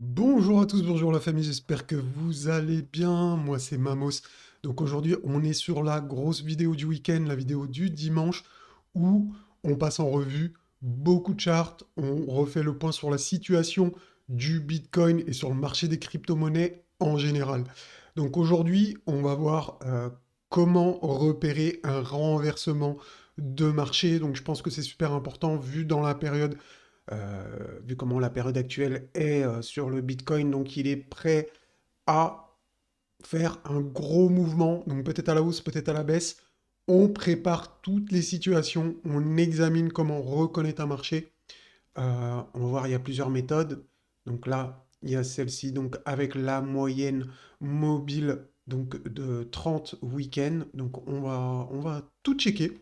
Bonjour à tous, bonjour la famille, j'espère que vous allez bien. Moi c'est Mamos. Donc aujourd'hui on est sur la grosse vidéo du week-end, la vidéo du dimanche, où on passe en revue beaucoup de charts, on refait le point sur la situation du Bitcoin et sur le marché des crypto-monnaies en général. Donc aujourd'hui on va voir comment repérer un renversement de marché. Donc je pense que c'est super important vu dans la période vu comment la période actuelle est sur le Bitcoin, donc il est prêt à faire un gros mouvement, donc peut-être à la hausse, peut-être à la baisse. On prépare toutes les situations, on examine comment reconnaître un marché. On va voir, il y a plusieurs méthodes. Donc là, il y a celle-ci, donc avec la moyenne mobile donc de 30 week-ends. Donc on va tout checker.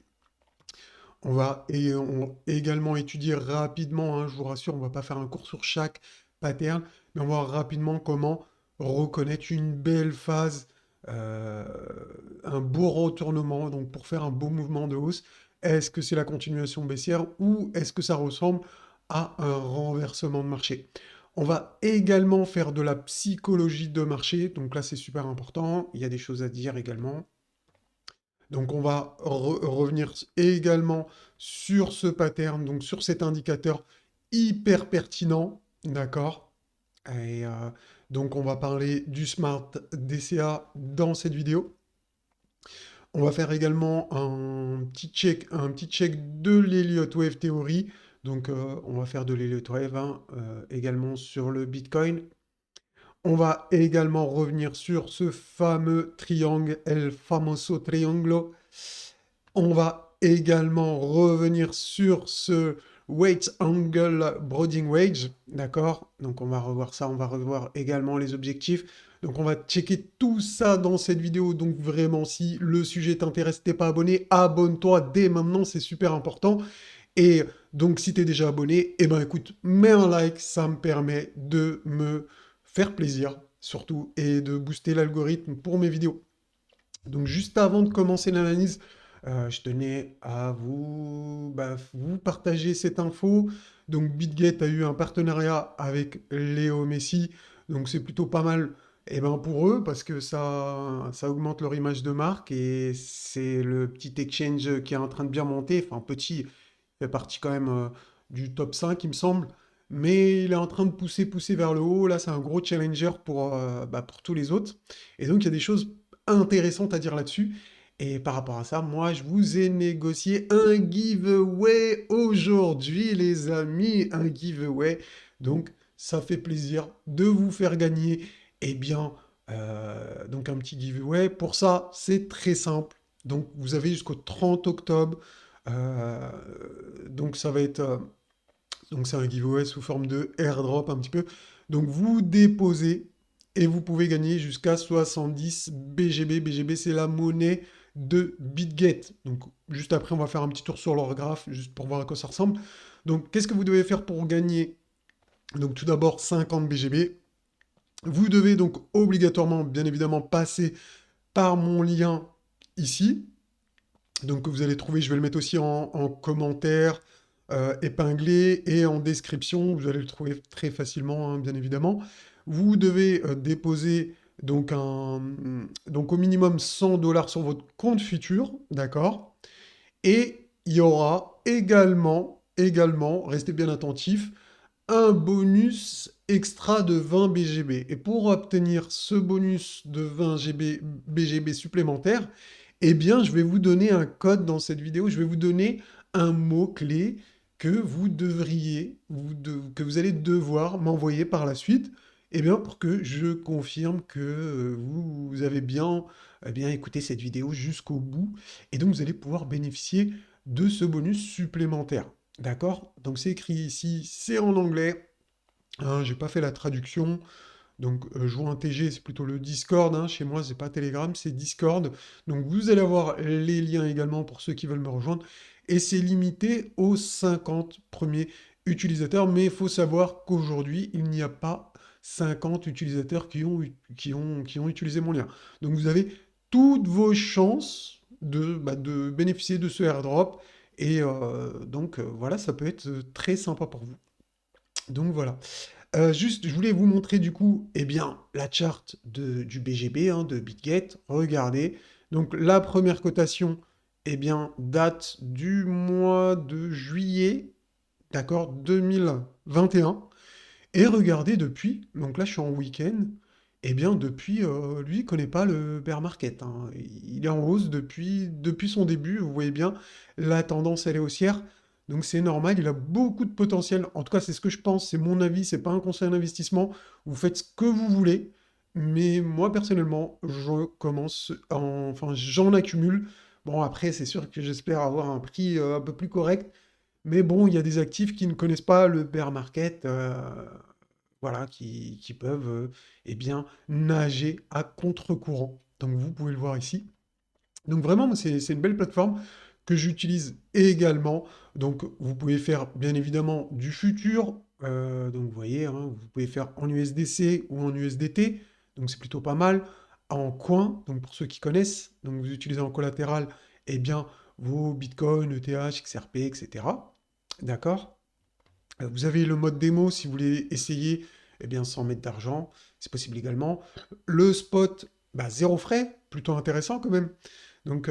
On également étudier rapidement, hein, je vous rassure, on ne va pas faire un cours sur chaque pattern, mais on va voir rapidement comment reconnaître une belle phase, euh, un beau retournement, donc pour faire un beau mouvement de hausse. Est-ce que c'est la continuation baissière ou est-ce que ça ressemble à un renversement de marché? On va également faire de la psychologie de marché, donc là c'est super important, il y a des choses à dire également. Donc on va revenir également sur ce pattern, donc sur cet indicateur hyper pertinent, d'accord? Et donc on va parler du Smart DCA dans cette vidéo. On va faire également un petit check de l'Elliott Wave Theory. Donc on va faire de l'Elliott Wave hein, également sur le Bitcoin. On va également revenir sur ce fameux triangle, el famoso trianglo. On va également revenir sur ce weight angle brooding wage, d'accord? Donc on va revoir ça, on va revoir également les objectifs. Donc on va checker tout ça dans cette vidéo. Donc vraiment, si le sujet t'intéresse, t'es pas abonné, abonne-toi dès maintenant, c'est super important. Et donc si t'es déjà abonné, eh ben écoute, mets un like, ça me permet de me faire plaisir, surtout, et de booster l'algorithme pour mes vidéos. Donc juste avant de commencer l'analyse, je tenais à vous partager cette info. Donc BitGet a eu un partenariat avec Léo Messi, donc c'est plutôt pas mal eh ben, pour eux parce que ça augmente leur image de marque et c'est le petit exchange qui est en train de bien monter. Enfin petit, il fait partie quand même du top 5 il me semble. Mais il est en train de pousser vers le haut. Là, c'est un gros challenger pour tous les autres. Et donc, il y a des choses intéressante à dire là-dessus. Et par rapport à ça, moi, je vous ai négocié un giveaway aujourd'hui, les amis, un giveaway. Donc, ça fait plaisir de vous faire gagner, eh bien, donc un petit giveaway. Pour ça, c'est très simple. Donc, vous avez jusqu'au 30 octobre. Euh, donc, ça va être, donc c'est un giveaway sous forme de airdrop un petit peu. Donc vous déposez et vous pouvez gagner jusqu'à 70 BGB. BGB c'est la monnaie de BitGet. Donc juste après on va faire un petit tour sur leur graphe juste pour voir à quoi ça ressemble. Donc qu'est-ce que vous devez faire pour gagner? Donc tout d'abord 50 BGB. Vous devez donc obligatoirement bien évidemment passer par mon lien ici. Donc vous allez trouver, je vais le mettre aussi en commentaire épinglé et en description, vous allez le trouver très facilement, hein, bien évidemment. Vous devez déposer donc au minimum 100 dollars sur votre compte futur, d'accord? Et il y aura également, restez bien attentifs, un bonus extra de 20 BGB. Et pour obtenir ce bonus de 20 BGB supplémentaire, eh bien, je vais vous donner un code dans cette vidéo. Je vais vous donner un mot-clé que que vous allez devoir m'envoyer par la suite, eh bien, pour que je confirme que vous avez bien, eh bien écouté cette vidéo jusqu'au bout. Et donc, vous allez pouvoir bénéficier de ce bonus supplémentaire. D'accord? Donc c'est écrit ici, c'est en anglais. Hein, j'ai pas fait la traduction. Donc je vois un TG, c'est plutôt le Discord. Hein, chez moi, c'est pas Telegram, c'est Discord. Donc vous allez avoir les liens également pour ceux qui veulent me rejoindre. Et c'est limité aux 50 premiers utilisateurs. Mais il faut savoir qu'aujourd'hui, il n'y a pas 50 utilisateurs qui ont utilisé mon lien. Donc vous avez toutes vos chances de bénéficier de ce airdrop. Et voilà, ça peut être très sympa pour vous. Donc voilà. Juste, je voulais vous montrer du coup, eh bien, la charte du BGB, hein, de BitGet. Regardez. Donc, la première cotation, eh bien, date du mois de juillet, d'accord, 2021. Et regardez depuis, donc là je suis en week-end, eh bien depuis, lui il connaît pas le bear market, hein. Il est en hausse depuis son début, vous voyez bien, la tendance elle est haussière, donc c'est normal, il a beaucoup de potentiel, en tout cas c'est ce que je pense, c'est mon avis, c'est pas un conseil d'investissement, vous faites ce que vous voulez, mais moi personnellement, enfin j'en accumule, bon après c'est sûr que j'espère avoir un prix un peu plus correct, mais bon, il y a des actifs qui ne connaissent pas le bear market, voilà, qui peuvent eh bien, nager à contre-courant. Donc vous pouvez le voir ici. Donc vraiment, moi, c'est une belle plateforme que j'utilise également. Donc vous pouvez faire bien évidemment du futur. Donc vous voyez, hein, vous pouvez faire en USDC ou en USDT. Donc c'est plutôt pas mal. En coin, donc pour ceux qui connaissent, donc vous utilisez en collatéral, eh bien, vos Bitcoin, ETH, XRP, etc. D'accord? Vous avez le mode démo si vous voulez essayer, eh bien, sans mettre d'argent, c'est possible également. Le spot, bah, zéro frais, plutôt intéressant quand même. Donc,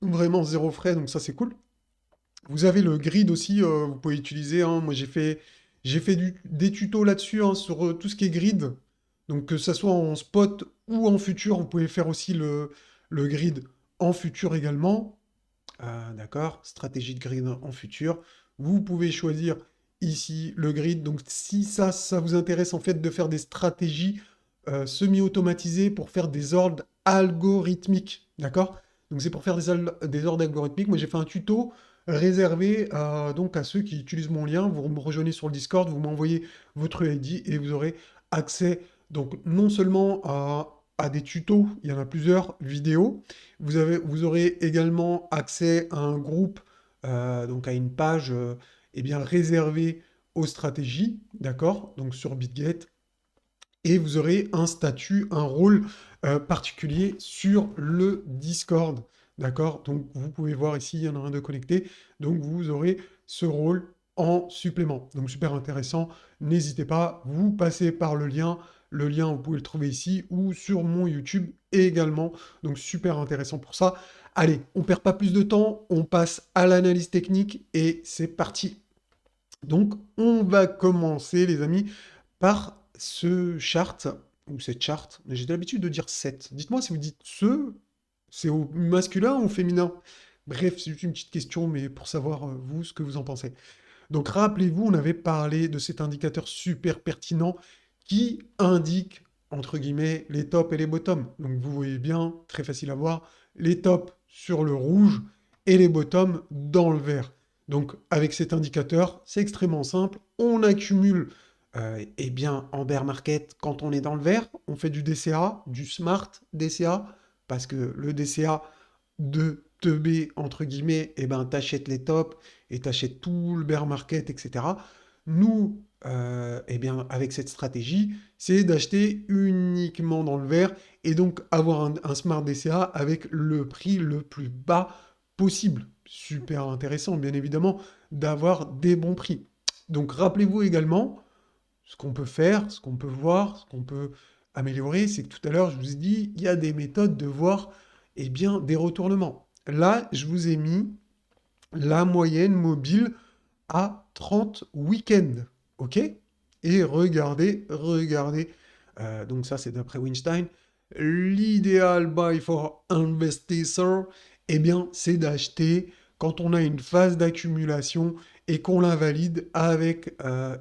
vraiment zéro frais, donc ça c'est cool. Vous avez le grid aussi, vous pouvez utiliser, hein. Moi j'ai fait des tutos là-dessus, hein, sur tout ce qui est grid. Donc que ça soit en spot ou en futur, vous pouvez faire aussi le grid en futur également. D'accord, stratégie de grid en futur. Vous pouvez choisir ici le grid. Donc si ça vous intéresse en fait de faire des stratégies semi-automatisées pour faire des ordres algorithmiques. D'accord? Donc c'est pour faire des ordres algorithmiques. Moi j'ai fait un tuto réservé donc à ceux qui utilisent mon lien. Vous me rejoignez sur le Discord, vous m'envoyez votre ID et vous aurez accès donc non seulement à des tutos, il y en a plusieurs vidéos, vous aurez également accès à un groupe, donc à une page eh bien, réservée aux stratégies, d'accord? Donc sur BitGet. Et vous aurez un statut, un rôle particulier sur le Discord, d'accord? Donc vous pouvez voir ici, il y en a un de connecté. Donc vous aurez ce rôle en supplément. Donc super intéressant. N'hésitez pas, vous passez par le lien. Le lien, vous pouvez le trouver ici ou sur mon YouTube également. Donc super intéressant pour ça. Allez, on perd pas plus de temps, on passe à l'analyse technique et c'est parti. Donc on va commencer les amis par ce chart, ou cette charte. J'ai l'habitude de dire 7. Dites-moi si vous dites ce, c'est au masculin ou au féminin? Bref, c'est juste une petite question, mais pour savoir, vous, ce que vous en pensez. Donc rappelez-vous, on avait parlé de cet indicateur super pertinent qui indique, entre guillemets, les tops et les bottoms. Donc vous voyez bien, très facile à voir, les tops sur le rouge et les bottoms dans le vert. Donc avec cet indicateur, c'est extrêmement simple. On accumule eh bien, en bear market, quand on est dans le vert, on fait du DCA, du smart DCA, parce que le DCA de teubé, entre guillemets, eh ben, t'achètes les tops et t'achètes tout le bear market, etc. Nous, eh bien, avec cette stratégie, c'est d'acheter uniquement dans le vert et donc avoir un smart DCA avec le prix le plus bas possible. Super intéressant, bien évidemment, d'avoir des bons prix. Donc rappelez-vous également, ce qu'on peut faire, ce qu'on peut voir, ce qu'on peut améliorer, c'est que tout à l'heure, je vous ai dit, il y a des méthodes de voir eh bien, des retournements. Là, je vous ai mis la moyenne mobile à 30 week-ends. OK? Et regardez. Donc ça, c'est d'après Weinstein. L'idéal buy for investor, eh bien, c'est d'acheter quand on a une phase d'accumulation et qu'on l'invalide avec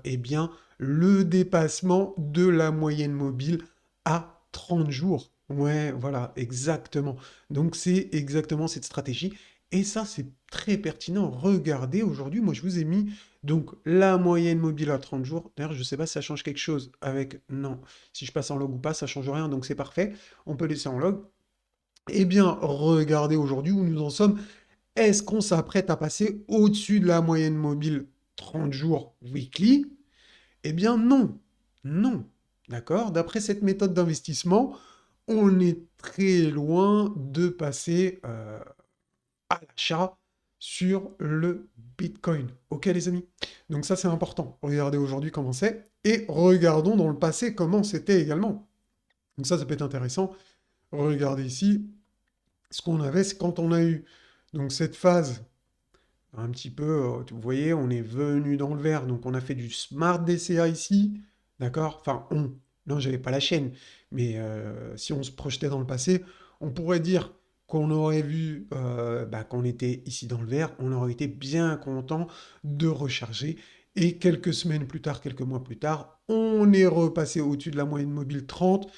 eh bien, le dépassement de la moyenne mobile à 30 jours. Ouais, voilà, exactement. Donc c'est exactement cette stratégie. Et ça, c'est très pertinent. Regardez, aujourd'hui, moi, je vous ai mis donc la moyenne mobile à 30 jours. D'ailleurs, je ne sais pas si ça change quelque chose avec... Non, si je passe en log ou pas, ça change rien, donc c'est parfait. On peut laisser en log. Eh bien, regardez aujourd'hui où nous en sommes. Est-ce qu'on s'apprête à passer au-dessus de la moyenne mobile 30 jours weekly? Eh bien, non. Non. D'accord? D'après cette méthode d'investissement, on est très loin de passer à l'achat sur le Bitcoin. Ok les amis? Donc ça c'est important. Regardez aujourd'hui comment c'est. et regardons dans le passé comment c'était également. Donc ça peut être intéressant. Regardez ici, ce qu'on avait, c'est quand on a eu donc cette phase un petit peu, vous voyez, on est venu dans le vert, donc on a fait du Smart DCA ici, d'accord? Enfin, non, j'avais pas la chaîne, mais si on se projetait dans le passé, on pourrait dire qu'on aurait vu, qu'on était ici dans le vert, on aurait été bien content de recharger, et quelques semaines plus tard, quelques mois plus tard, on est repassé au-dessus de la moyenne mobile 30,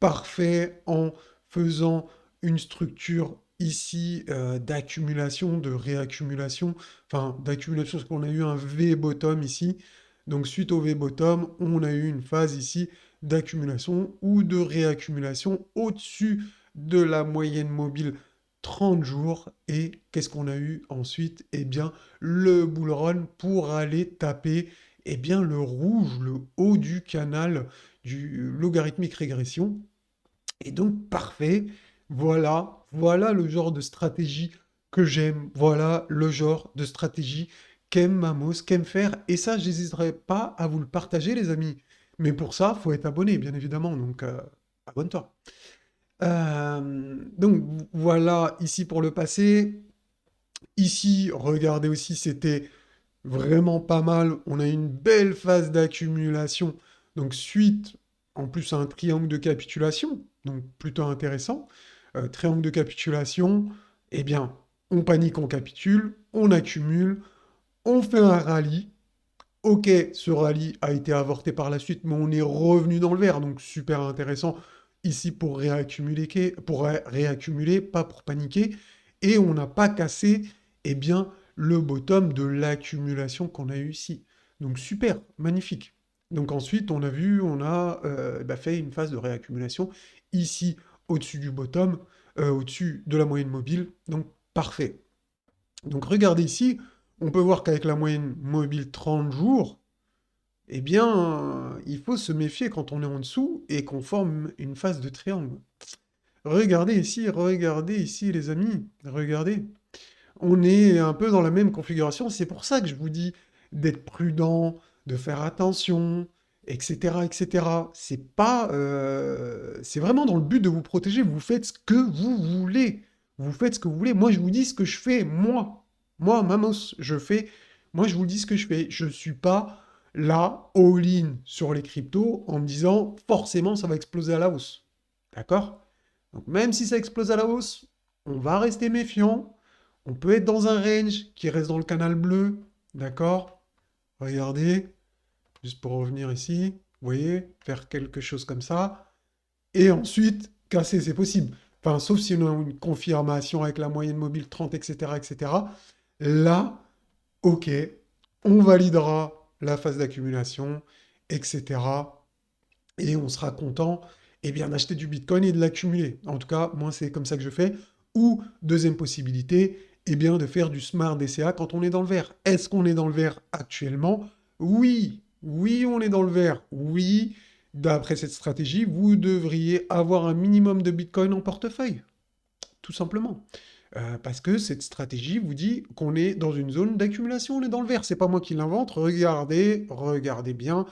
parfait, en faisant une structure ici d'accumulation, de réaccumulation, enfin d'accumulation, parce qu'on a eu un V-bottom ici. Donc suite au V-bottom, on a eu une phase ici d'accumulation ou de réaccumulation au-dessus de la moyenne mobile 30 jours. Et qu'est-ce qu'on a eu ensuite? Eh bien, le bull run pour aller taper le rouge, le haut du canal du logarithmique régression. Et donc, parfait. Voilà le genre de stratégie que j'aime. Voilà le genre de stratégie qu'aime Mamos, qu'aime faire. Et ça, j'hésiterai pas à vous le partager, les amis. Mais pour ça, faut être abonné, bien évidemment. Donc, abonne-toi. Donc, voilà ici pour le passé. Ici, regardez aussi, c'était vraiment pas mal. On a une belle phase d'accumulation. Donc suite, en plus, à un triangle de capitulation. Donc plutôt intéressant. Triangle de capitulation, eh bien, on panique, on capitule, on accumule, on fait un rallye. Ok, ce rallye a été avorté par la suite, mais on est revenu dans le vert. Donc super intéressant ici pour réaccumuler, pas pour paniquer. Et on n'a pas cassé, eh bien, le bottom de l'accumulation qu'on a eu ici. Donc super, magnifique. Donc ensuite, on a vu, on a fait une phase de réaccumulation ici au-dessus du bottom, au-dessus de la moyenne mobile. Donc parfait. Donc regardez ici, on peut voir qu'avec la moyenne mobile 30 jours, eh bien, il faut se méfier quand on est en dessous et qu'on forme une phase de triangle. Regardez ici, les amis. Regardez. On est un peu dans la même configuration. C'est pour ça que je vous dis d'être prudent, de faire attention, etc., etc. C'est pas, c'est vraiment dans le but de vous protéger. Vous faites ce que vous voulez. Vous faites ce que vous voulez. Moi, je vous dis ce que je fais. Moi, Mamos, je fais. Moi, je vous dis ce que je fais. Je suis pas là, all-in sur les cryptos en me disant forcément ça va exploser à la hausse. D'accord? Donc, même si ça explose à la hausse, on va rester méfiant. On peut être dans un range qui reste dans le canal bleu, d'accord? Regardez, juste pour revenir ici, vous voyez, faire quelque chose comme ça. Et ensuite, casser, c'est possible. Enfin, sauf si on a une confirmation avec la moyenne mobile 30, etc., etc. Là, ok, on validera la phase d'accumulation, etc. Et on sera content d'acheter du Bitcoin et de l'accumuler. En tout cas, moi, c'est comme ça que je fais. Ou, deuxième possibilité, de faire du Smart DCA quand on est dans le vert. Est-ce qu'on est dans le vert actuellement? Oui, oui, on est dans le vert. Oui, d'après cette stratégie, vous devriez avoir un minimum de Bitcoin en portefeuille, tout simplement. Parce que cette stratégie vous dit qu'on est dans une zone d'accumulation, on est dans le vert. C'est pas moi qui l'invente. Regardez bien.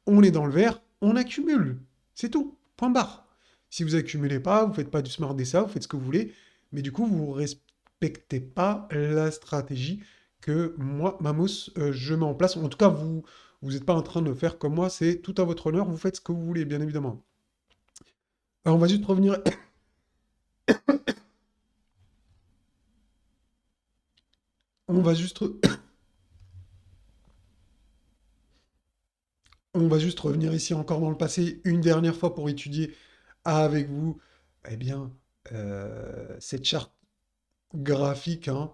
On est dans le vert, on accumule. C'est tout. Point barre. Si vous accumulez pas, vous faites pas du smart DSA, vous faites ce que vous voulez, mais du coup, vous respectez pas la stratégie que moi, Mamos, je mets en place. En tout cas, vous n'êtes pas en train de faire comme moi, c'est tout à votre honneur, vous faites ce que vous voulez, bien évidemment. Alors, on va juste revenir. On va juste. On va juste revenir ici encore dans le passé une dernière fois pour étudier avec vous, eh bien, cette charte graphique, hein,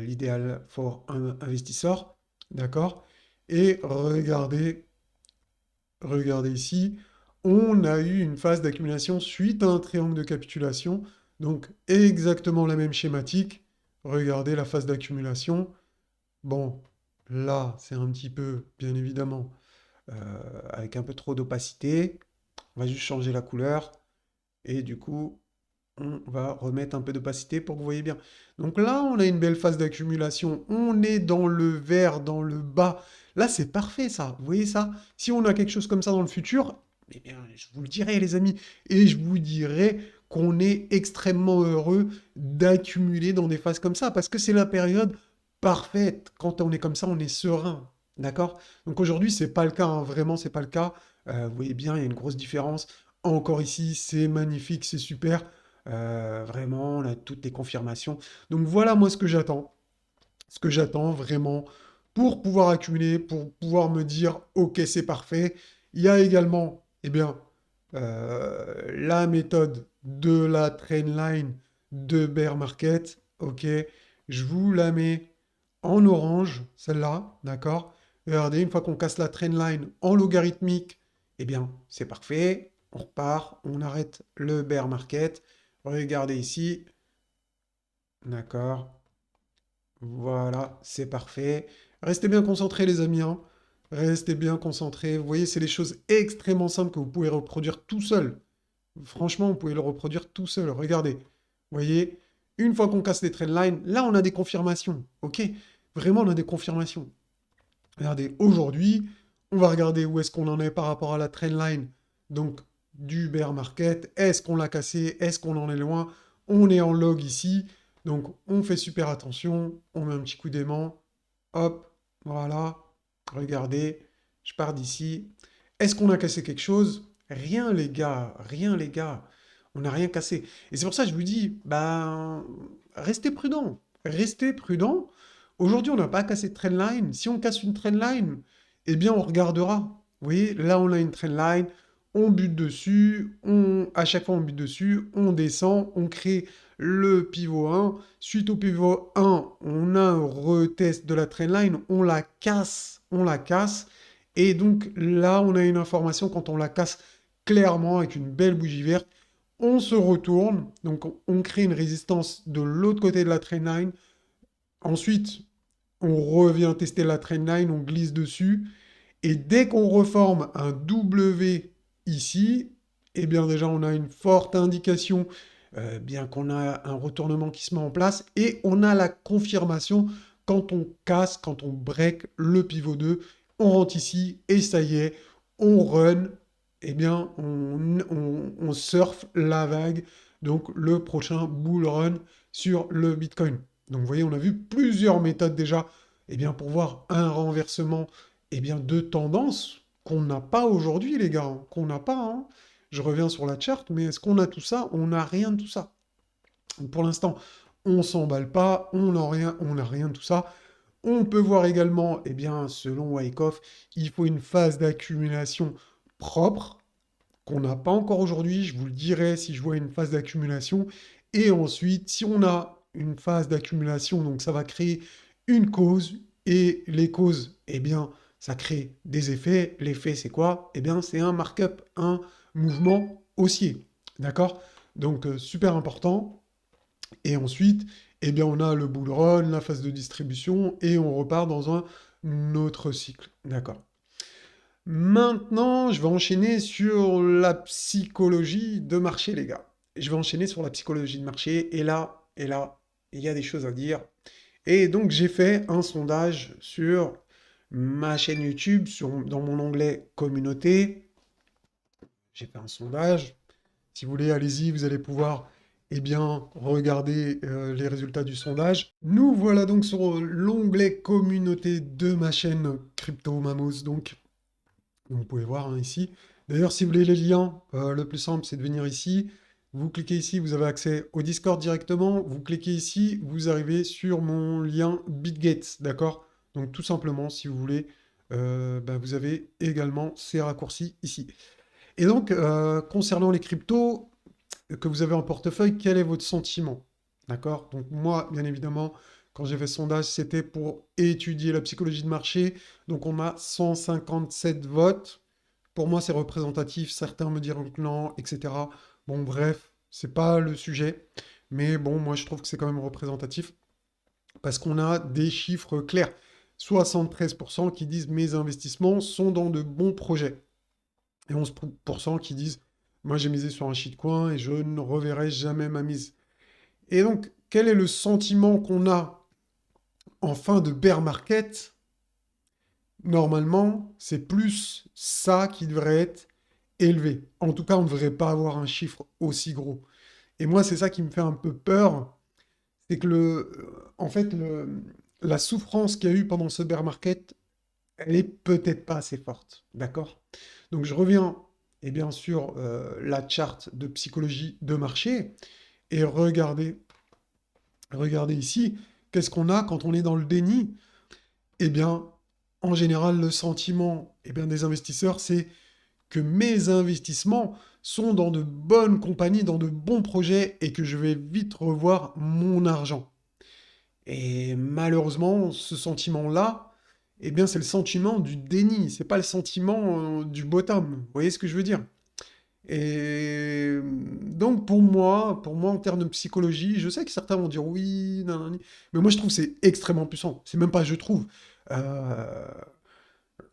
l'idéal pour un investisseur, d'accord? Et regardez ici, on a eu une phase d'accumulation suite à un triangle de capitulation, donc exactement la même schématique. Regardez la phase d'accumulation. Bon, là, c'est un petit peu, bien évidemment, avec un peu trop d'opacité. On va juste changer la couleur. Et du coup, on va remettre un peu d'opacité pour que vous voyez bien. Donc là, on a une belle phase d'accumulation. On est dans le vert, dans le bas. Là, c'est parfait, ça. Vous voyez ça? Si on a quelque chose comme ça dans le futur, eh bien, je vous le dirai, les amis. Et je vous dirai qu'on est extrêmement heureux d'accumuler dans des phases comme ça, parce que c'est la période parfaite. Quand on est comme ça, on est serein. D'accord? Donc aujourd'hui, c'est pas le cas, hein. Vraiment, c'est pas le cas. Vous voyez bien, il y a une grosse différence. Encore ici, c'est magnifique, c'est super. Vraiment, on a toutes les confirmations. Donc voilà, moi, ce que j'attends. Ce que j'attends vraiment pour pouvoir accumuler, pour pouvoir me dire, OK, c'est parfait. Il y a également, eh bien, la méthode de la trendline de bear market. OK, je vous la mets en orange, celle-là, d'accord? Regardez, une fois qu'on casse la trendline en logarithmique, eh bien, c'est parfait. On repart, on arrête le bear market. Regardez ici, d'accord? Voilà, c'est parfait. Restez bien concentrés, les amis, hein. Restez bien concentrés. Vous voyez, c'est des choses extrêmement simples que vous pouvez reproduire tout seul. Franchement, vous pouvez le reproduire tout seul. Regardez. Vous voyez, une fois qu'on casse les trendlines, là, on a des confirmations. OK? Vraiment, on a des confirmations. Regardez, aujourd'hui, on va regarder où est-ce qu'on en est par rapport à la trendline. Donc, du bear market. Est-ce qu'on l'a cassé? Est-ce qu'on en est loin? On est en log ici. Donc, on fait super attention. On met un petit coup d'aimant. Hop, voilà. Regardez, je pars d'ici. Est-ce qu'on a cassé quelque chose? Rien, les gars. Rien, les gars. On n'a rien cassé. Et c'est pour ça que je vous dis, ben, restez prudents. Restez prudents. Aujourd'hui, on n'a pas cassé de trendline. Si on casse une trendline, eh bien, on regardera. Vous voyez, là, on a une trendline, on bute dessus, à chaque fois, on bute dessus, on descend, on crée le pivot 1. Suite au pivot 1, on a un retest de la trendline, on la casse, on la casse. Et donc, là, on a une information quand on la casse clairement avec une belle bougie verte. On se retourne, donc on crée une résistance de l'autre côté de la trendline. Ensuite, on revient tester la trendline, on glisse dessus, et dès qu'on reforme un W ici, eh bien déjà on a une forte indication, bien qu'on a un retournement qui se met en place, et on a la confirmation quand on casse, quand on break le pivot 2, on rentre ici, et ça y est, on run, eh bien on surfe la vague, donc le prochain bull run sur le Bitcoin. Donc vous voyez, on a vu plusieurs méthodes déjà eh bien, pour voir un renversement eh bien, de tendance qu'on n'a pas aujourd'hui, les gars, hein, qu'on n'a pas. Hein. Je reviens sur la charte, mais est-ce qu'on a tout ça? On n'a rien de tout ça. Donc, pour l'instant, on s'emballe pas, on n'a rien de tout ça. On peut voir également, eh bien, selon Wyckoff, il faut une phase d'accumulation propre qu'on n'a pas encore aujourd'hui. Je vous le dirai si je vois une phase d'accumulation. Et ensuite, si on a une phase d'accumulation, donc ça va créer une cause. Et les causes, eh bien, ça crée des effets. L'effet, c'est quoi? Eh bien, c'est un markup, un mouvement haussier. D'accord? Donc, super important. Et ensuite, eh bien, on a le bull run, la phase de distribution, et on repart dans un autre cycle. D'accord? Maintenant, je vais enchaîner sur la psychologie de marché, les gars. Je vais enchaîner sur la psychologie de marché, et là, il y a des choses à dire. Et donc, j'ai fait un sondage sur ma chaîne YouTube, dans mon onglet communauté. J'ai fait un sondage. Si vous voulez, allez-y, vous allez pouvoir, eh bien, regarder les résultats du sondage. Nous voilà donc sur l'onglet communauté de ma chaîne Crypto Mamos, donc vous pouvez voir hein, ici. D'ailleurs, si vous voulez les liens, le plus simple, c'est de venir ici. Vous cliquez ici, vous avez accès au Discord directement. Vous cliquez ici, vous arrivez sur mon lien BitGate, d'accord? Donc tout simplement, si vous voulez, bah, vous avez également ces raccourcis ici. Et donc, concernant les cryptos que vous avez en portefeuille, quel est votre sentiment? D'accord? Donc moi, bien évidemment, quand j'ai fait ce sondage, c'était pour étudier la psychologie de marché. Donc on a 157 votes. Pour moi, c'est représentatif. Certains me diront que non, etc. Bon, bref, c'est pas le sujet. Mais bon, moi, je trouve que c'est quand même représentatif parce qu'on a des chiffres clairs. 73% qui disent mes investissements sont dans de bons projets. Et 11% qui disent moi, j'ai misé sur un shitcoin et je ne reverrai jamais ma mise. Et donc, quel est le sentiment qu'on a en fin de bear market? Normalement, c'est plus ça qui devrait être élevé. En tout cas, on ne devrait pas avoir un chiffre aussi gros. Et moi, c'est ça qui me fait un peu peur, c'est que en fait, la souffrance qu'il y a eu pendant ce bear market, elle est peut-être pas assez forte, d'accord? Donc je reviens, et bien sûr, la charte de psychologie de marché, et regardez ici, qu'est-ce qu'on a quand on est dans le déni? Eh bien, en général, le sentiment, eh bien, des investisseurs, c'est que mes investissements sont dans de bonnes compagnies, dans de bons projets, et que je vais vite revoir mon argent. Et malheureusement, ce sentiment-là, eh bien, c'est le sentiment du déni, c'est pas le sentiment du bottom. Vous voyez ce que je veux dire? Et donc pour moi, en termes de psychologie, je sais que certains vont dire oui, nanani, mais moi je trouve que c'est extrêmement puissant. C'est même pas je trouve. Euh,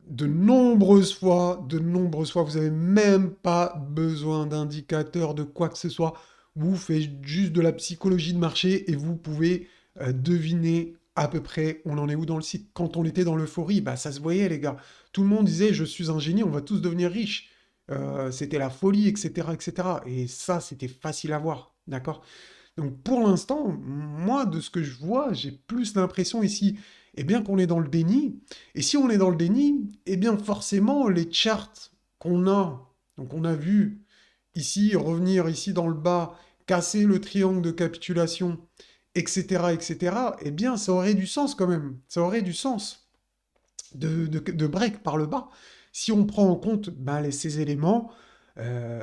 de nombreuses fois, vous avez même pas besoin d'indicateurs de quoi que ce soit. Vous faites juste de la psychologie de marché et vous pouvez deviner à peu près on en est où dans le site. Quand on était dans l'euphorie, bah ça se voyait les gars. Tout le monde disait je suis un génie, on va tous devenir riches. C'était la folie, etc., etc. Et ça, c'était facile à voir, d'accord? Donc pour l'instant, moi, de ce que je vois, j'ai plus l'impression ici, eh bien qu'on est dans le déni. Et si on est dans le déni, eh bien forcément, les charts qu'on a, donc on a vu ici, revenir ici dans le bas, casser le triangle de capitulation, etc., etc., eh bien ça aurait du sens quand même. Ça aurait du sens de break par le bas. Si on prend en compte ben, ces éléments, euh,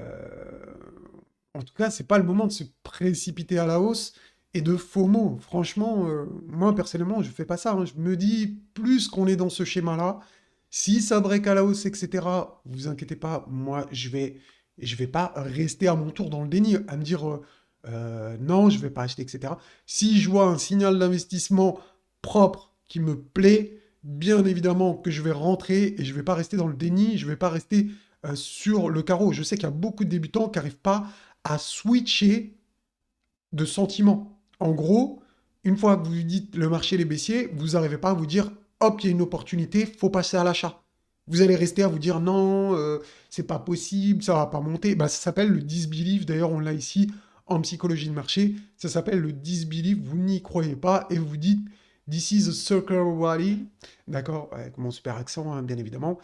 en tout cas, c'est pas le moment de se précipiter à la hausse et de faux mots. Franchement, moi personnellement, je fais pas ça, hein. Je me dis, plus qu'on est dans ce schéma-là, si ça break à la hausse, etc., vous inquiétez pas, moi je vais pas rester à mon tour dans le déni, à me dire non, je vais pas acheter, etc. Si je vois un signal d'investissement propre qui me plaît, bien évidemment que je vais rentrer et je vais pas rester dans le déni, je vais pas rester sur le carreau. Je sais qu'il y a beaucoup de débutants qui n'arrivent pas à switcher de sentiment. En gros, une fois que vous dites le marché est baissier, vous n'arrivez pas à vous dire hop, il y a une opportunité, faut passer à l'achat. Vous allez rester à vous dire non, c'est pas possible, ça va pas monter. Bah, ça s'appelle le disbelief. D'ailleurs, on l'a ici en psychologie de marché. Ça s'appelle le disbelief. Vous n'y croyez pas et vous dites this is a circular rally. D'accord, avec mon super accent, hein, bien évidemment.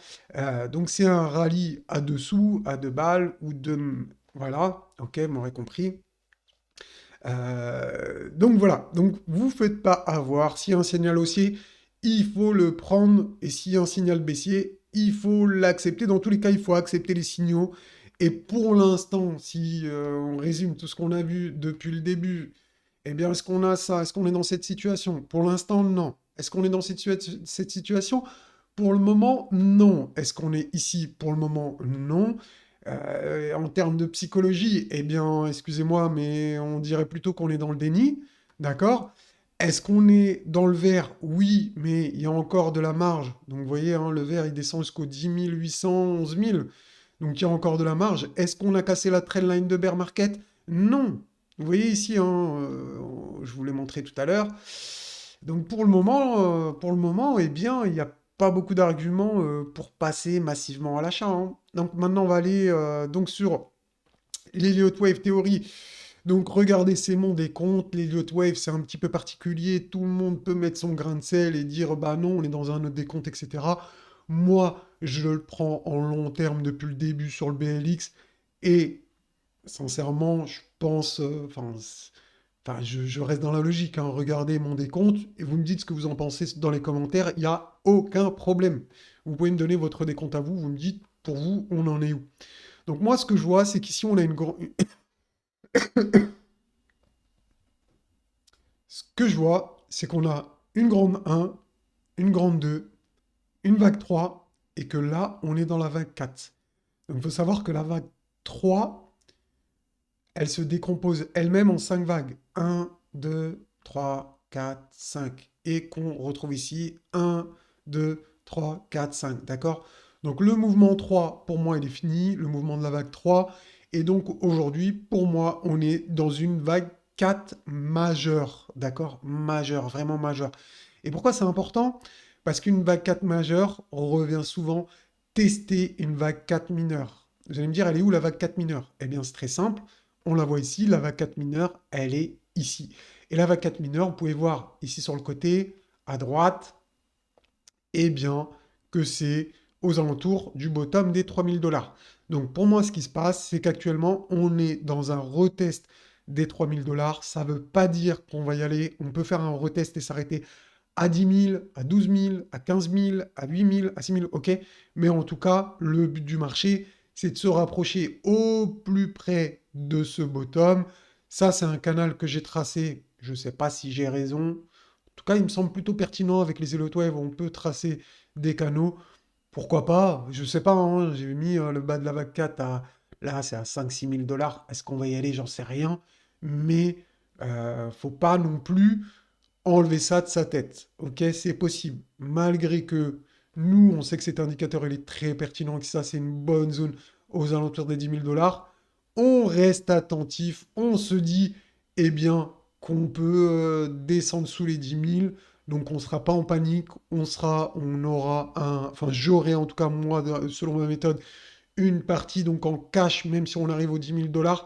Donc, c'est un rallye à dessous, à 2 balles ou de. Voilà, ok, vous m'aurez compris. Donc voilà, donc vous faites pas avoir. S'il y a un signal haussier, il faut le prendre. Et s'il y a un signal baissier, il faut l'accepter. Dans tous les cas, il faut accepter les signaux. Et pour l'instant, si on résume tout ce qu'on a vu depuis le début, eh bien, est-ce qu'on a ça? Est-ce qu'on est dans cette situation? Pour l'instant, non. Est-ce qu'on est dans cette situation? Pour le moment, non. Est-ce qu'on est ici? Pour le moment, non. En termes de psychologie, eh bien, excusez-moi, mais on dirait plutôt qu'on est dans le déni, d'accord? Est-ce qu'on est dans le vert? Oui, mais il y a encore de la marge. Donc, vous voyez, hein, le vert, il descend jusqu'au 10 800, 11 000. Donc, il y a encore de la marge. Est-ce qu'on a cassé la trendline de bear market? Non. Vous voyez ici, hein, je vous l'ai montré tout à l'heure. Donc, pour le moment, eh bien, il n'y a pas beaucoup d'arguments pour passer massivement à l'achat, hein. Donc maintenant, on va aller donc sur l'Elliott Wave théorie. Donc regardez, c'est mon décompte. L'Elliott Wave, c'est un petit peu particulier. Tout le monde peut mettre son grain de sel et dire, bah non, on est dans un autre décompte, etc. Moi, je le prends en long terme depuis le début sur le BLX. Et sincèrement, je pense, enfin, je reste dans la logique, hein. Regardez mon décompte et vous me dites ce que vous en pensez dans les commentaires. Il n'y a aucun problème. Vous pouvez me donner votre décompte à vous. Vous me dites, pour vous, on en est où? Donc moi, ce que je vois, c'est qu'ici, on a une grande... Ce que je vois, c'est qu'on a une grande 1, une grande 2, une vague 3, et que là, on est dans la vague 4. Donc il faut savoir que la vague 3, elle se décompose elle-même en 5 vagues. Un, 2, 3, 4, 5. Et qu'on retrouve ici 1, 2, 3, 4, 5. D'accord? Donc le mouvement 3, pour moi, il est fini. Le mouvement de la vague 3. Et donc aujourd'hui, pour moi, on est dans une vague 4 majeure. D'accord? Majeure, vraiment majeure. Et pourquoi c'est important? Parce qu'une vague 4 majeure revient souvent tester une vague 4 mineure. Vous allez me dire, elle est où la vague 4 mineure? Eh bien, c'est très simple. On la voit ici, la vague 4 mineure, elle est ici. Et la vague 4 mineure, vous pouvez voir ici sur le côté, à droite, eh bien, que c'est aux alentours du bottom des 3000 $. Donc pour moi, ce qui se passe, c'est qu'actuellement, on est dans un retest des 3000 $. Ça ne veut pas dire qu'on va y aller. On peut faire un retest et s'arrêter à 10 000, à 12 000, à 15 000, à 8 000, à 6 000, ok. Mais en tout cas, le but du marché, c'est de se rapprocher au plus près de ce bottom. Ça, c'est un canal que j'ai tracé. Je ne sais pas si j'ai raison. En tout cas, il me semble plutôt pertinent avec les Hello Wave. On peut tracer des canaux. Pourquoi pas? Je sais pas, hein, j'ai mis le bas de la vague 4 à... Là, c'est à 5 000 - 6 000 $. Est-ce qu'on va y aller? J'en sais rien. Mais faut pas non plus enlever ça de sa tête. Ok, c'est possible. Malgré que nous, on sait que cet indicateur, il est très pertinent, que ça, c'est une bonne zone aux alentours des 10 000 $. On reste attentif. On se dit, eh bien, qu'on peut descendre sous les 10 000. Donc, on ne sera pas en panique. On aura un, enfin, j'aurai en tout cas, moi, selon ma méthode, une partie donc en cash, même si on arrive aux 10 000 $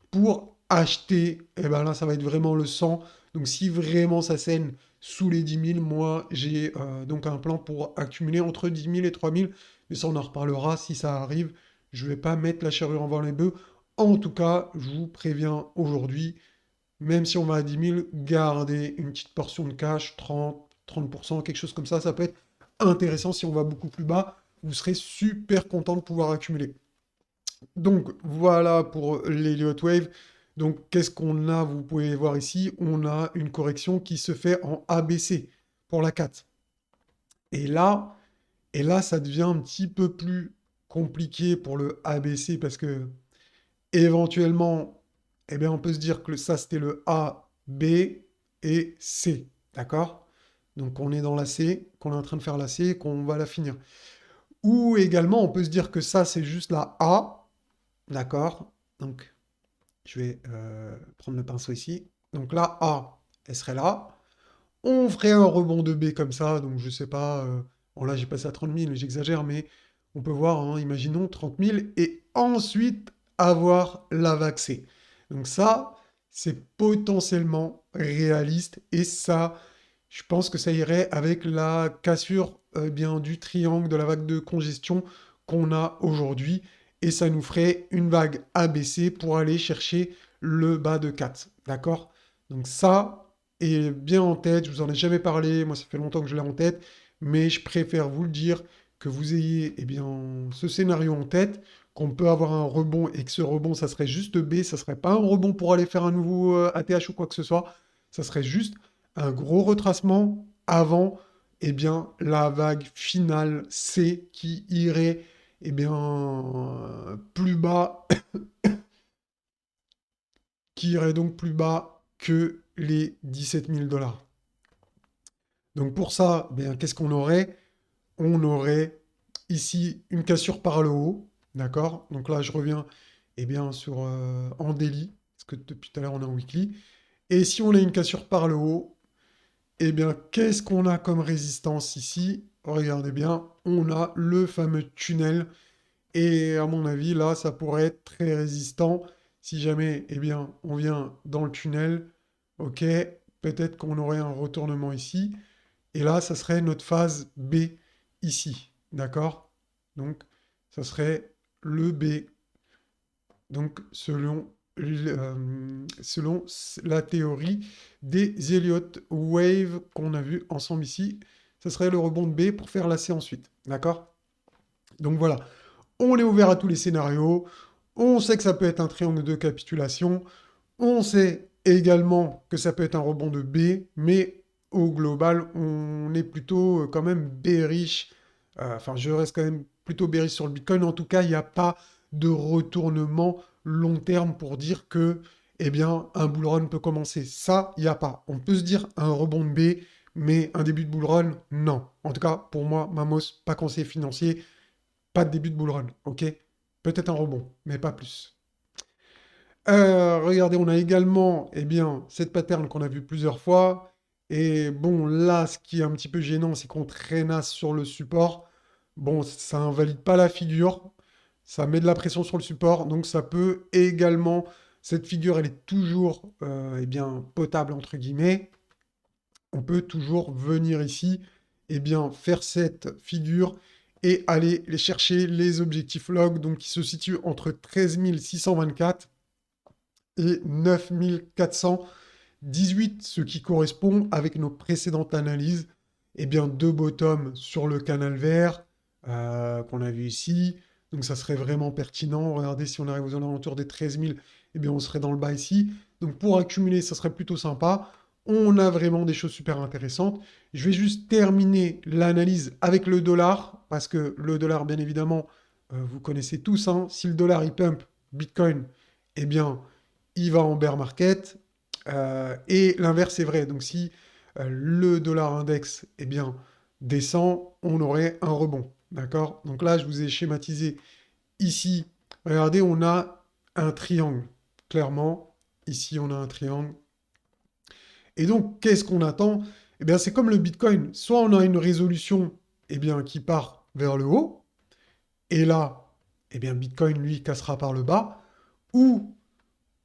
pour acheter. Et ben là, ça va être vraiment le sang. Donc, si vraiment ça saigne sous les 10 000, moi, j'ai donc un plan pour accumuler entre 10 000 et 3 000. Mais ça, on en reparlera si ça arrive. Je ne vais pas mettre la charrue avant les bœufs. En tout cas, je vous préviens aujourd'hui, même si on va à 10 000, gardez une petite portion de cash, 30%, quelque chose comme ça peut être intéressant si on va beaucoup plus bas. Vous serez super content de pouvoir accumuler. Donc voilà pour l'Elliott Wave. Donc qu'est-ce qu'on a? Vous pouvez voir ici, on a une correction qui se fait en ABC pour la 4. Et là, et là, ça devient un petit peu plus compliqué pour le ABC parce que éventuellement, eh bien, on peut se dire que ça c'était le A, B et C. D'accord? Donc on est dans la C, qu'on est en train de faire la C et qu'on va la finir. Ou également, on peut se dire que ça c'est juste la A. D'accord? Donc je vais prendre le pinceau ici. Donc là, A, elle serait là. On ferait un rebond de B comme ça. Donc je sais pas. Bon là, j'ai passé à 30 000, j'exagère, mais on peut voir, hein, imaginons 30 000 et ensuite avoir la vague C. Donc ça, c'est potentiellement réaliste. Et ça, je pense que ça irait avec la cassure bien du triangle de la vague de congestion qu'on a aujourd'hui. Et ça nous ferait une vague ABC pour aller chercher le bas de 4. D'accord? Donc ça est bien en tête. Je vous en ai jamais parlé. Moi, ça fait longtemps que je l'ai en tête. Mais je préfère vous le dire que vous ayez eh bien, ce scénario en tête, qu'on peut avoir un rebond et que ce rebond, ça serait juste B. Ça serait pas un rebond pour aller faire un nouveau ATH ou quoi que ce soit. Ça serait juste un gros retracement avant eh bien, la vague finale C qui irait eh bien, plus bas, qui irait donc plus bas que les 17 000 $. Donc pour ça, eh bien, qu'est-ce qu'on aurait? On aurait ici une cassure par le haut, d'accord? Donc là, je reviens eh bien, sur en daily, parce que depuis tout à l'heure, on est en weekly. Et si on a une cassure par le haut, eh bien, qu'est-ce qu'on a comme résistance ici? Regardez bien, on a le fameux tunnel. Et à mon avis, là, ça pourrait être très résistant. Si jamais, eh bien, on vient dans le tunnel, ok, peut-être qu'on aurait un retournement ici. Et là, ça serait notre phase B ici, d'accord? Donc, ça serait le B. Donc, selon la théorie des Elliott Wave qu'on a vu ensemble ici, ce serait le rebond de B pour faire la C ensuite. D'accord? Donc voilà, on est ouvert à tous les scénarios. On sait que ça peut être un triangle de capitulation. On sait également que ça peut être un rebond de B, mais au global, on est plutôt quand même bearish. Enfin, je reste quand même plutôt bearish sur le Bitcoin. En tout cas, il n'y a pas de retournement long terme pour dire que, eh bien, un bull run peut commencer. Ça, il n'y a pas. On peut se dire un rebond de B, mais un début de bull run, non. En tout cas, pour moi, Mamos, pas conseiller financier, pas de début de bull run, ok? Peut-être un rebond, mais pas plus. Regardez, on a également, eh bien, cette pattern qu'on a vue plusieurs fois. Et bon, là, ce qui est un petit peu gênant, c'est qu'on traînasse sur le support. Bon, ça invalide pas la figure, ça met de la pression sur le support, donc ça peut également, cette figure, elle est toujours, eh bien, potable, entre guillemets. On peut toujours venir ici, eh bien, faire cette figure et aller les chercher les objectifs log, donc qui se situent entre 13 624 et 9 418, ce qui correspond avec nos précédentes analyses, eh bien, deux bottoms sur le canal vert qu'on a vu ici. Donc ça serait vraiment pertinent. Regardez, si on arrive aux alentours des 13 000, eh bien, on serait dans le bas ici. Donc pour accumuler, ça serait plutôt sympa. On a vraiment des choses super intéressantes. Je vais juste terminer l'analyse avec le dollar, parce que le dollar, bien évidemment, vous connaissez tous, hein, si le dollar il pump Bitcoin, eh bien, il va en bear market. Et l'inverse est vrai. Donc si le dollar index eh bien, descend, on aurait un rebond. D'accord? Donc là, je vous ai schématisé ici. Regardez, on a un triangle. Clairement, ici, on a un triangle. Et donc, qu'est-ce qu'on attend? Eh bien, c'est comme le Bitcoin. Soit on a une résolution eh bien, qui part vers le haut, et là, eh bien, Bitcoin, lui, cassera par le bas, ou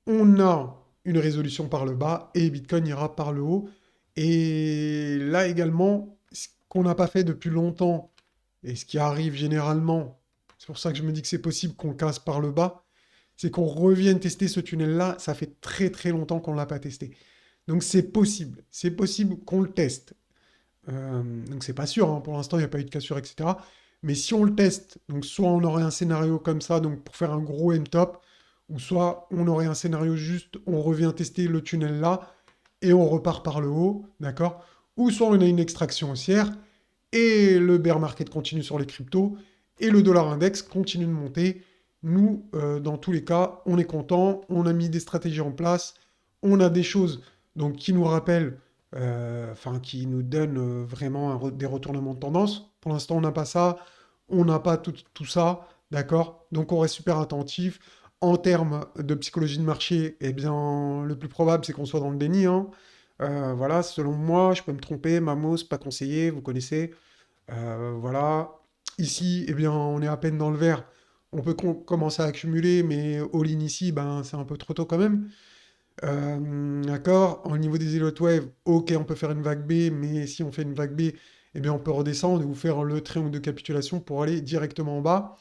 on a une résolution par le bas et Bitcoin ira par le haut. Et là également, ce qu'on n'a pas fait depuis longtemps, et ce qui arrive généralement, c'est pour ça que je me dis que c'est possible qu'on casse par le bas, c'est qu'on revienne tester ce tunnel-là. Ça fait très très longtemps qu'on ne l'a pas testé. Donc c'est possible qu'on le teste. Donc c'est pas sûr, hein, pour l'instant il n'y a pas eu de cassure, etc. Mais si on le teste, donc soit on aurait un scénario comme ça, donc pour faire un gros M-top, ou soit on aurait un scénario juste, on revient tester le tunnel là, et on repart par le haut, d'accord? Ou soit on a une extraction haussière, et le bear market continue sur les cryptos, et le dollar index continue de monter. Nous, dans tous les cas, on est content, on a mis des stratégies en place, on a des choses donc, qui nous rappellent, enfin, qui nous donnent vraiment des retournements de tendance. Pour l'instant, on n'a pas ça, on n'a pas tout ça, d'accord? Donc, on reste super attentif. En termes de psychologie de marché, eh bien, le plus probable, c'est qu'on soit dans le déni, hein. Voilà, selon moi, je peux me tromper, Mamos, pas conseillé, vous connaissez. Voilà. Ici, eh bien, on est à peine dans le vert. On peut commencer à accumuler, mais all-in ici, ben, c'est un peu trop tôt quand même. D'accord. Au niveau des Elliott Wave, ok, on peut faire une vague B, mais si on fait une vague B, eh bien, on peut redescendre et vous faire le triangle de capitulation pour aller directement en bas.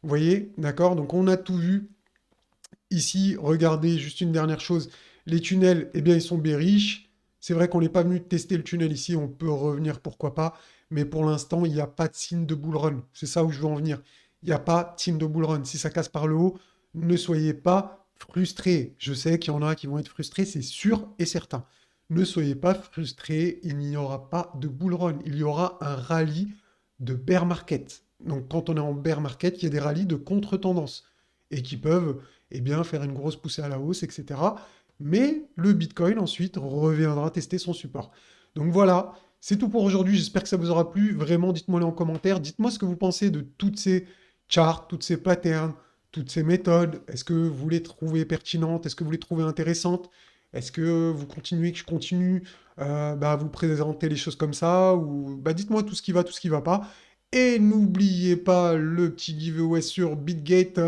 Vous voyez, d'accord? Donc, on a tout vu. Ici, regardez, juste une dernière chose. Les tunnels, eh bien, ils sont bearish. C'est vrai qu'on n'est pas venu tester le tunnel ici, on peut revenir, pourquoi pas. Mais pour l'instant, il n'y a pas de signe de bull run. C'est ça où je veux en venir. Il n'y a pas de signe de bull run. Si ça casse par le haut, ne soyez pas frustrés. Je sais qu'il y en a qui vont être frustrés, c'est sûr et certain. Ne soyez pas frustrés, il n'y aura pas de bull run. Il y aura un rallye de bear market. Donc quand on est en bear market, il y a des rallyes de contre-tendance et qui peuvent eh bien, faire une grosse poussée à la hausse, etc. Mais le Bitcoin ensuite reviendra tester son support. Donc voilà, c'est tout pour aujourd'hui. J'espère que ça vous aura plu. Vraiment, dites-moi les en commentaire. Dites-moi ce que vous pensez de toutes ces charts, toutes ces patterns, toutes ces méthodes. Est-ce que vous les trouvez pertinentes? Est-ce que vous les trouvez intéressantes? Est-ce que vous continuez, que je continue à vous présenter les choses comme ça? Ou dites-moi tout ce qui va pas. Et n'oubliez pas le petit giveaway sur BitGate.